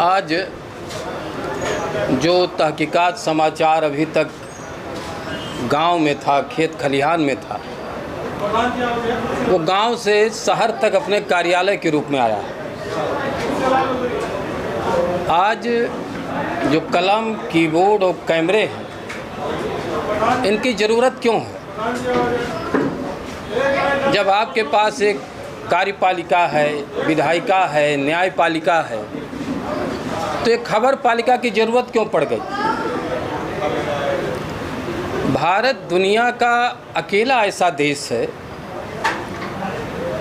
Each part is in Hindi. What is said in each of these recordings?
आज जो तहकीकात समाचार अभी तक गांव में था, खेत खलिहान में था, वो गांव से शहर तक अपने कार्यालय के रूप में आया है। आज जो कलम, कीबोर्ड और कैमरे हैं, इनकी ज़रूरत क्यों है? जब आपके पास एक कार्यपालिका है, विधायिका है, न्यायपालिका है, तो एक खबर पालिका की ज़रूरत क्यों पड़ गई? भारत दुनिया का अकेला ऐसा देश है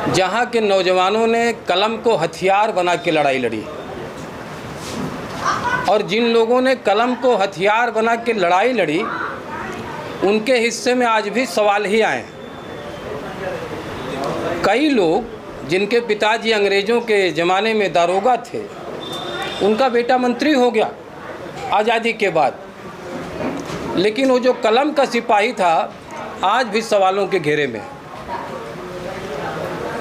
जहाँ के नौजवानों ने कलम को हथियार बना के लड़ाई लड़ी, और जिन लोगों ने कलम को हथियार बना के लड़ाई लड़ी, उनके हिस्से में आज भी सवाल ही आए हैं। कई लोग जिनके पिताजी अंग्रेज़ों के ज़माने में दारोगा थे, उनका बेटा मंत्री हो गया आज़ादी के बाद, लेकिन वो जो कलम का सिपाही था आज भी सवालों के घेरे में।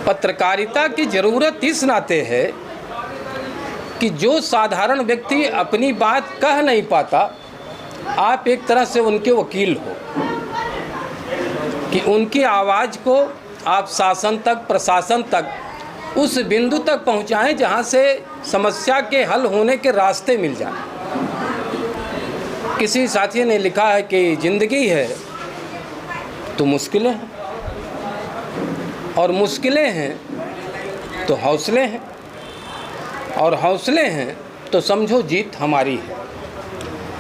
पत्रकारिता की ज़रूरत इस नाते है कि जो साधारण व्यक्ति अपनी बात कह नहीं पाता, आप एक तरह से उनके वकील हो कि उनकी आवाज़ को आप शासन तक, प्रशासन तक, उस बिंदु तक पहुंचाएं जहां से समस्या के हल होने के रास्ते मिल जाएं। किसी साथी ने लिखा है कि ज़िंदगी है तो मुश्किलें हैं, और मुश्किलें हैं तो हौसले हैं, और हौसले हैं तो समझो जीत हमारी है।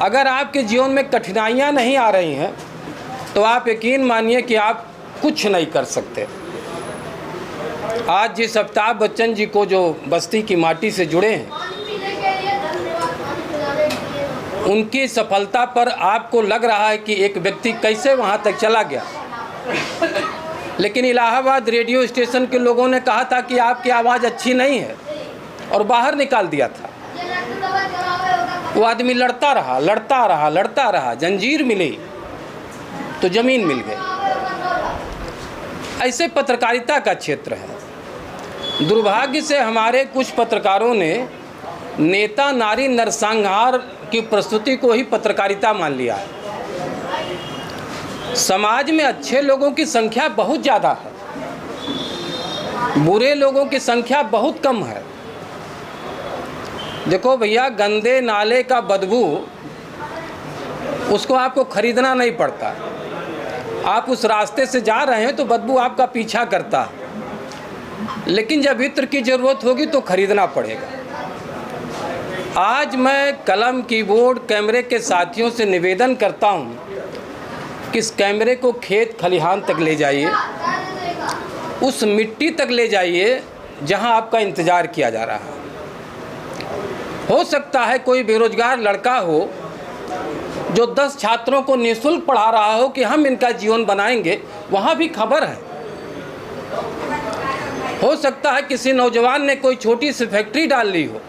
अगर आपके जीवन में कठिनाइयां नहीं आ रही हैं तो आप यकीन मानिए कि आप कुछ नहीं कर सकते। आज जिस अमिताभ बच्चन जी को जो बस्ती की माटी से जुड़े हैं, उनकी सफलता पर आपको लग रहा है कि एक व्यक्ति कैसे वहां तक चला गया, लेकिन इलाहाबाद रेडियो स्टेशन के लोगों ने कहा था कि आपकी आवाज़ अच्छी नहीं है और बाहर निकाल दिया था। वो आदमी लड़ता रहा, लड़ता रहा, लड़ता रहा, जंजीर मिली तो ज़मीन मिल गई। ऐसे पत्रकारिता का क्षेत्र है। दुर्भाग्य से हमारे कुछ पत्रकारों ने नेता नारी नरसंहार की प्रस्तुति को ही पत्रकारिता मान लिया है। समाज में अच्छे लोगों की संख्या बहुत ज़्यादा है, बुरे लोगों की संख्या बहुत कम है। देखो भैया, गंदे नाले का बदबू, उसको आपको खरीदना नहीं पड़ता। आप उस रास्ते से जा रहे हैं तो बदबू आपका पीछा करता है, लेकिन जब इत्र की ज़रूरत होगी तो खरीदना पड़ेगा। आज मैं कलम, कीबोर्ड, कैमरे के साथियों से निवेदन करता हूं कि इस कैमरे को खेत खलिहान तक ले जाइए, उस मिट्टी तक ले जाइए जहां आपका इंतज़ार किया जा रहा है। हो सकता है कोई बेरोजगार लड़का हो जो 10 छात्रों को निःशुल्क पढ़ा रहा हो कि हम इनका जीवन बनाएंगे, वहाँ भी खबर है। हो सकता है किसी नौजवान ने कोई छोटी सी फैक्ट्री डाल ली हो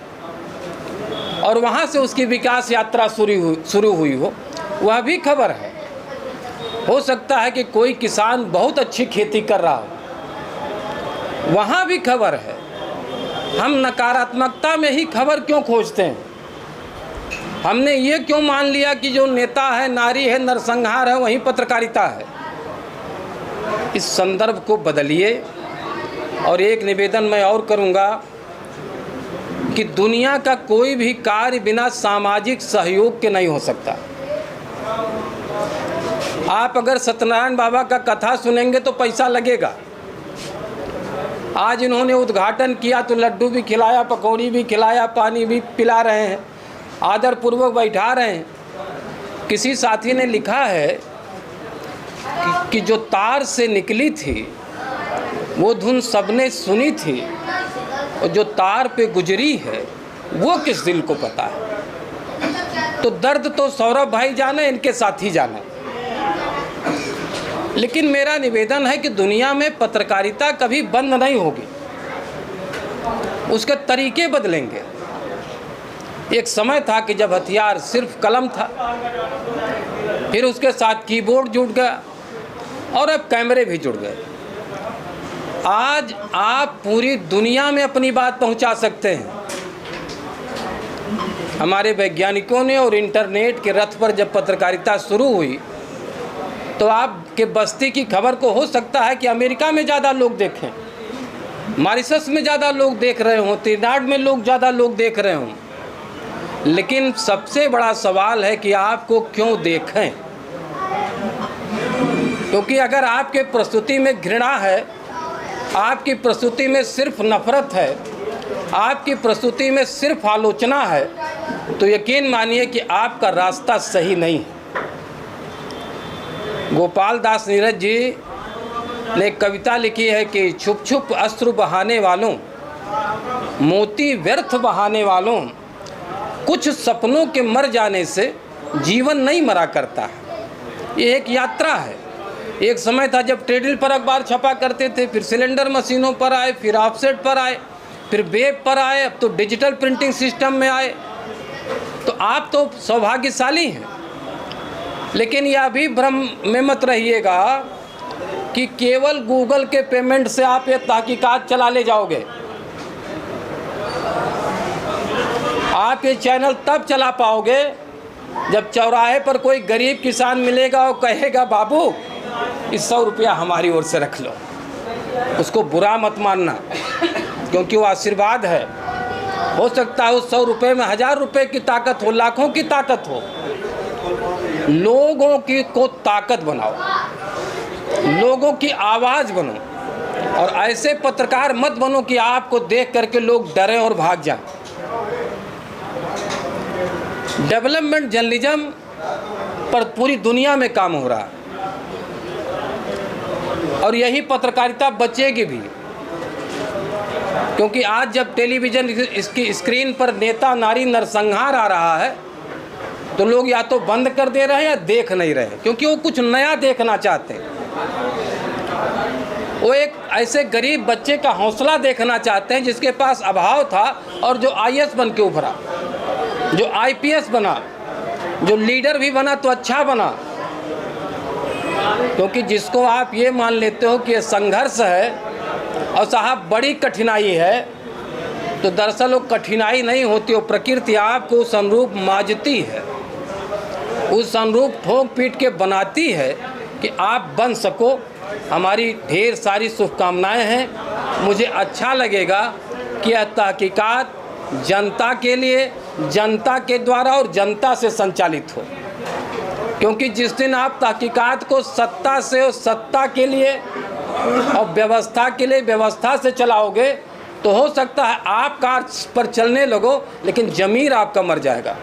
और वहाँ से उसकी विकास यात्रा शुरू हुई हो, वह भी खबर है। हो सकता है कि कोई किसान बहुत अच्छी खेती कर रहा हो, वहाँ भी खबर है। हम नकारात्मकता में ही खबर क्यों खोजते हैं? हमने ये क्यों मान लिया कि जो नेता है, नारी है, नरसंहार है, वही पत्रकारिता है? इस संदर्भ को बदलिए। और एक निवेदन मैं और करूँगा कि दुनिया का कोई भी कार्य बिना सामाजिक सहयोग के नहीं हो सकता। आप अगर सत्यनारायण बाबा का कथा सुनेंगे तो पैसा लगेगा। आज इन्होंने उद्घाटन किया तो लड्डू भी खिलाया, पकौड़ी भी खिलाया, पानी भी पिला रहे हैं, आदरपूर्वक बैठा रहे हैं। किसी साथी ने लिखा है कि जो तार से निकली थी वो धुन सबने सुनी थी, और जो तार पे गुजरी है वो किस दिल को पता है। तो दर्द तो सौरभ भाई जाने, इनके साथी जाने। लेकिन मेरा निवेदन है कि दुनिया में पत्रकारिता कभी बंद नहीं होगी, उसके तरीके बदलेंगे। एक समय था कि जब हथियार सिर्फ कलम था, फिर उसके साथ कीबोर्ड जुड़ गया, और अब कैमरे भी जुड़ गए। आज आप पूरी दुनिया में अपनी बात पहुंचा सकते हैं। हमारे वैज्ञानिकों ने और इंटरनेट के रथ पर जब पत्रकारिता शुरू हुई तो आपके बस्ती की खबर को हो सकता है कि अमेरिका में ज़्यादा लोग देखें, मॉरिशस में ज़्यादा लोग देख रहे हों, त्रिनाड में ज़्यादा लोग देख रहे हों, लेकिन सबसे बड़ा सवाल है कि आपको क्यों देखें। क्योंकि अगर आपके प्रस्तुति में घृणा है, आपकी प्रस्तुति में सिर्फ नफरत है, आपकी प्रस्तुति में सिर्फ आलोचना है, तो यकीन मानिए कि आपका रास्ता सही नहीं है। गोपाल दास नीरज जी ने एक कविता लिखी है कि छुप छुप अश्रु बहाने वालों, मोती व्यर्थ बहाने वालों, कुछ सपनों के मर जाने से जीवन नहीं मरा करता है। ये एक यात्रा है। एक समय था जब ट्रेडमिल पर अखबार छपा करते थे, फिर सिलेंडर मशीनों पर आए, फिर ऑफसेट पर आए, फिर वेब पर आए, अब तो डिजिटल प्रिंटिंग सिस्टम में आए। तो आप तो सौभाग्यशाली हैं, लेकिन यह भी भ्रम में मत रहिएगा कि केवल गूगल के पेमेंट से आप ये तहकीकात चला ले जाओगे। आप ये चैनल तब चला पाओगे जब चौराहे पर कोई गरीब किसान मिलेगा और कहेगा बाबू इस 100 रुपया हमारी ओर से रख लो। उसको बुरा मत मानना, क्योंकि वो आशीर्वाद है। हो सकता है उस 100 रुपये में 1000 रुपये की ताकत हो, लाखों की ताकत हो। लोगों की को ताकत बनाओ, लोगों की आवाज़ बनो, और ऐसे पत्रकार मत बनो कि आपको देख करके लोग डरें और भाग जाएं। डेवलपमेंट जर्नलिज्म पर पूरी दुनिया में काम हो रहा है और यही पत्रकारिता बचेगी भी, क्योंकि आज जब टेलीविज़न इसकी स्क्रीन पर नेता नारी नरसंहार आ रहा है तो लोग या तो बंद कर दे रहे हैं या देख नहीं रहे, क्योंकि वो कुछ नया देखना चाहते हैं। वो एक ऐसे गरीब बच्चे का हौसला देखना चाहते हैं जिसके पास अभाव था और जो IAS बन के उभरा, जो IPS बना, जो लीडर भी बना तो अच्छा बना। क्योंकि जिसको आप ये मान लेते हो कि ये संघर्ष है और साहब बड़ी कठिनाई है, तो दरअसल वो कठिनाई नहीं होती, वो प्रकृति आपको उस अनुरूप माजती है, उस अनुरूप ठोक पीट के बनाती है कि आप बन सको। हमारी ढेर सारी शुभकामनाएं हैं। मुझे अच्छा लगेगा कि यह तहकीकात जनता के लिए, जनता के द्वारा और जनता से संचालित हो, क्योंकि जिस दिन आप तहकीकात को सत्ता से और सत्ता के लिए और व्यवस्था के लिए व्यवस्था से चलाओगे तो हो सकता है आप कार पर चलने लगो, लेकिन ज़मीर आपका मर जाएगा।